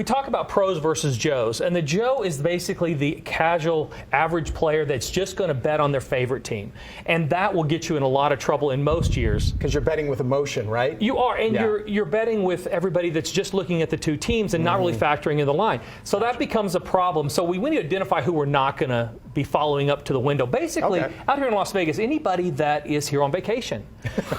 we talk about pros versus Joes, and the Joe is basically the casual, average player that's just going to bet on their favorite team, and that will get you in a lot of trouble in most years. Because you're betting with emotion, right? You are, and you're betting with everybody that's just looking at the two teams and not really factoring in the line. So that becomes a problem. So we need to identify who we're not going to be following up to the window. Basically, out here in Las Vegas, anybody that is here on vacation,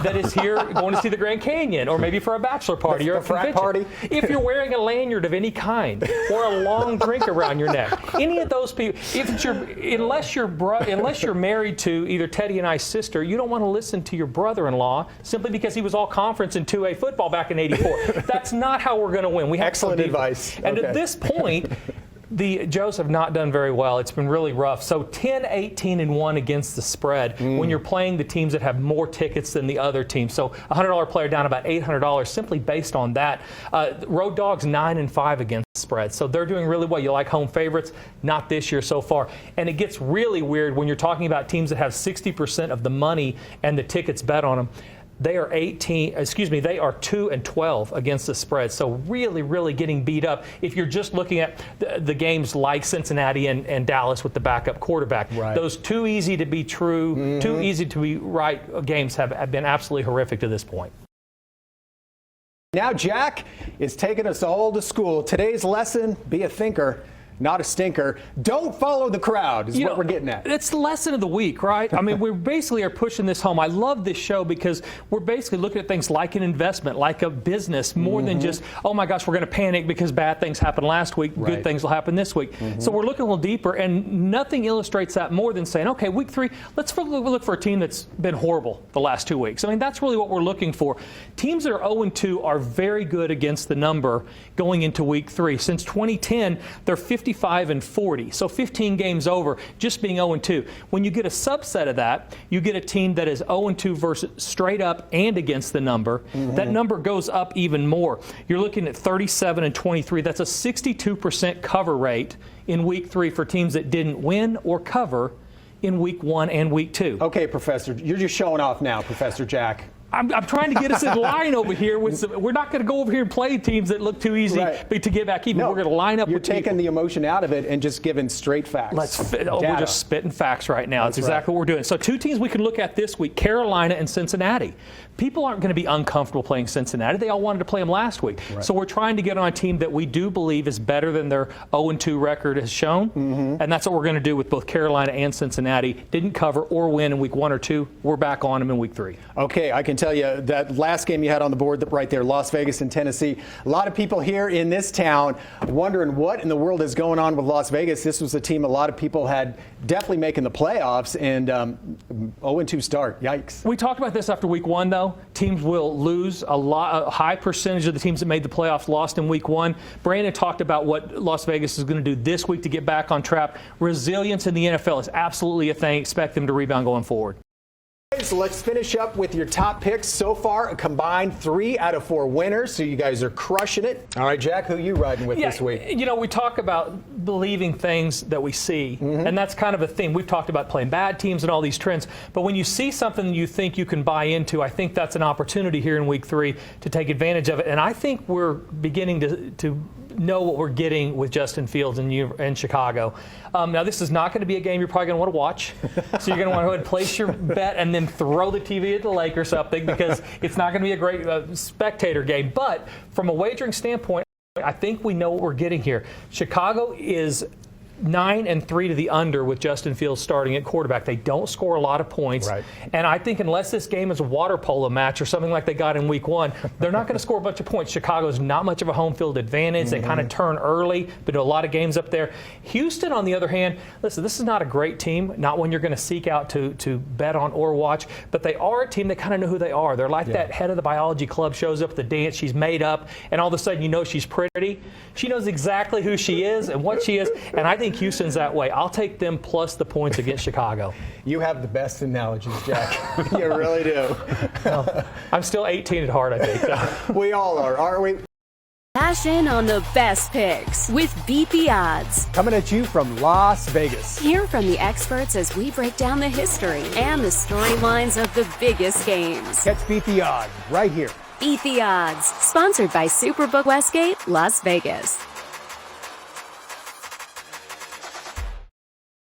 that is here going to see the Grand Canyon, or maybe for a bachelor party or a frat party. If you're wearing a lanyard of any kind or a long drink around your neck, any of those people, unless you're married to either Teddy and I's sister, you don't want to listen to your brother-in-law simply because he was all conference in 2A football back in '84. That's not how we're going to win. We have excellent advice. And at this point, the Joes have not done very well. It's been really rough. So 10-18-1 against the spread when you're playing the teams that have more tickets than the other teams. So a $100 player down about $800 simply based on that. Road Dogs 9-5 against the spread. So they're doing really well. You like home favorites? Not this year so far. And it gets really weird when you're talking about teams that have 60% of the money and the tickets bet on them. They are 2-12 against the spread. So really, really getting beat up if you're just looking at the games like Cincinnati and Dallas with the backup quarterback. Right. Those too easy to be true, too easy to be right games have been absolutely horrific to this point. Now Jack is taking us all to school. Today's lesson, be a thinker, not a stinker. Don't follow the crowd is what we're getting at. It's the lesson of the week, right? I mean, we basically are pushing this home. I love this show because we're basically looking at things like an investment, like a business, more than just, oh my gosh, we're going to panic because bad things happened last week, good things will happen this week. So we're looking a little deeper, and nothing illustrates that more than saying, okay, week 3, let's look for a team that's been horrible the last 2 weeks. I mean, that's really what we're looking for. Teams that are 0-2 are very good against the number going into week 3. Since 2010, they're 55-40, so 15 games over, just being 0-2. When you get a subset of that, you get a team that is 0-2 versus straight up and against the number. That number goes up even more. You're looking at 37-23. That's a 62% cover rate in week 3 for teams that didn't win or cover in week 1 and week 2. Okay, Professor, you're just showing off now, Professor Jack. I'm trying to get us in line over here. We're not going to go over here and play teams that look too easy to get back even. We're going to line up with people. You're taking the emotion out of it and just giving straight facts. We're just spitting facts right now. That's exactly what we're doing. So 2 teams we can look at this week, Carolina and Cincinnati. People aren't going to be uncomfortable playing Cincinnati. They all wanted to play them last week. So we're trying to get on a team that we do believe is better than their 0-2 record has shown. And that's what we're going to do with both Carolina and Cincinnati. Didn't cover or win in week 1 or 2. We're back on them in week 3. Okay, I can tell you that last game you had on the board right there, Las Vegas and Tennessee. A lot of people here in this town wondering what in the world is going on with Las Vegas. This was a team a lot of people had definitely making the playoffs, and 0-2 start. Yikes. We talked about this after week 1, though. Teams will lose a high percentage of the teams that made the playoffs lost in week 1. Brandon talked about what Las Vegas is going to do this week to get back on track. Resilience in the NFL is absolutely a thing. Expect them to rebound going forward. So let's finish up with your top picks so far. A combined 3 out of 4 winners, so you guys are crushing it. All right, Jack, who are you riding with this week? You know, we talk about believing things that we see, and that's kind of a theme. We've talked about playing bad teams and all these trends, but when you see something you think you can buy into, I think that's an opportunity here in week 3 to take advantage of it. And I think we're beginning to know what we're getting with Justin Fields in Chicago. Now, this is not going to be a game you're probably going to want to watch. So you're going to want to go ahead and place your bet and then throw the TV at the lake or something, because it's not going to be a great spectator game. But from a wagering standpoint, I think we know what we're getting here. Chicago is 9-3 to the under with Justin Fields starting at quarterback. They don't score a lot of points. And I think unless this game is a water polo match or something like they got in week 1, they're not going to score a bunch of points. Chicago's not much of a home field advantage. They kind of turn early, but do a lot of games up there. Houston, on the other hand, listen, this is not a great team, not one you're going to seek out to bet on or watch, but they are a team that kind of know who they are. They're like that head of the biology club shows up at the dance, she's made up, and all of a sudden you know she's pretty. She knows exactly who she is and what she is, and I think Houston's that way. I'll take them plus the points against Chicago. You have the best analogies, Jack. You really do. Well, I'm still 18 at heart, I think. We all are, aren't we? Cash in on the best picks with BP Odds. Coming at you from Las Vegas. Hear from the experts as we break down the history and the storylines of the biggest games. Catch BP Odds right here. BP Odds, sponsored by Superbook Westgate, Las Vegas.